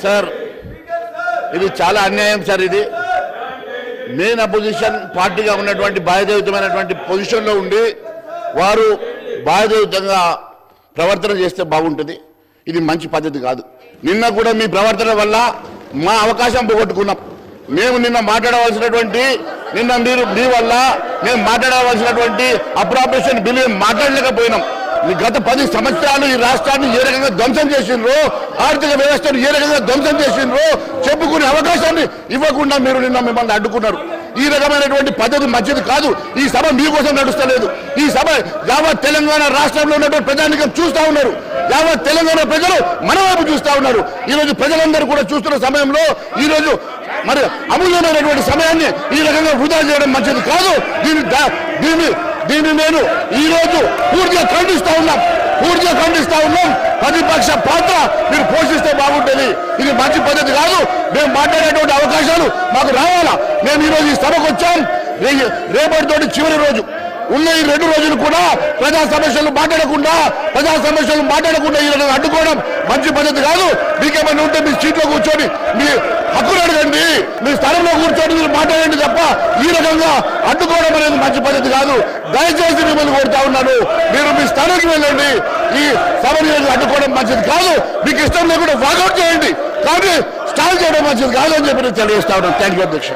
Sir ఇది చాలా అన్యాయం సార్. ఇది మెయిన్ అపోజిషన్ పార్టీగా ఉన్నటువంటి బాధ్యతాయుతమైనటువంటి పొజిషన్లో ఉండి వారు బాధ్యతాయుతంగా ప్రవర్తన చేస్తే బాగుంటుంది. ఇది మంచి పద్ధతి కాదు. నిన్న కూడా మీ ప్రవర్తన వల్ల మా అవకాశం పోగొట్టుకున్నాం. మేము నిన్న మాట్లాడవలసినటువంటి మీ వల్ల మేము మాట్లాడవలసినటువంటి అప్రాపరేషన్ బిల్లు మాట్లాడలేకపోయినాం. గత 10 సంవత్సరాలు ఈ రాష్ట్రాన్ని ఏ రకంగా ధ్వంసం చేసిండ్రో, ఆర్థిక వ్యవస్థను ఏ రకంగా ధ్వంసం చేసిండ్రో చెప్పుకునే అవకాశాన్ని ఇవ్వకుండా మీరు నిన్న మిమ్మల్ని అడ్డుకున్నారు. ఈ రకమైనటువంటి పద్ధతి మంచిది కాదు. ఈ సభ మీకోసం నడుస్తలేదు. ఈ సభ యావత్ తెలంగాణ రాష్ట్రంలో ఉన్నటువంటి ప్రజానికం చూస్తూ ఉన్నారు. యావత్ తెలంగాణ ప్రజలు మన వైపు చూస్తూ ఉన్నారు. ఈరోజు ప్రజలందరూ కూడా చూస్తున్న సమయంలో ఈరోజు మరి అమూల్యమైనటువంటి సమయాన్ని ఈ రకంగా వృధా చేయడం మంచిది కాదు. దీన్ని నేను ఈరోజు పూర్తిగా ఖండిస్తా ఉన్నాం. ప్రతిపక్ష పాత్ర మీరు పోషిస్తే బాగుంటుంది. ఇది మంచి పద్ధతి కాదు. మేము మాట్లాడేటువంటి అవకాశాలు మాకు రావాలా. మేము ఈరోజు ఈ సభకు వచ్చాం. రేపటితోటి చివరి రోజు ఉన్న ఈ 2 రోజులు కూడా ప్రజా సమస్యలు మాట్లాడకుండా ఈ రకంగా అడ్డుకోవడం మంచి పద్ధతి కాదు. మీకేమైనా ఉంటే మీ సీట్లో కూర్చొని మీ హక్కులు అడగండి, మీ స్థలంలో కూర్చొని మీరు మాట్లాడండి తప్ప ఈ రకంగా అడ్డుకోవడం అనేది మంచి పద్ధతి కాదు. దయచేసి మిమ్మల్ని కోరుతా ఉన్నాను, మీరు మీ స్థానానికి వెళ్ళండి. ఈ సభని అడ్డుకోవడం మంచిది కాదు. మీకు ఇష్టం లేకుండా వాకౌట్ చేయండి, కానీ స్టాల్ చేయడం మంచిది కాదు అని చెప్పి నేను తెలియజేస్తా ఉన్నాను. థ్యాంక్ యూ అధ్యక్ష.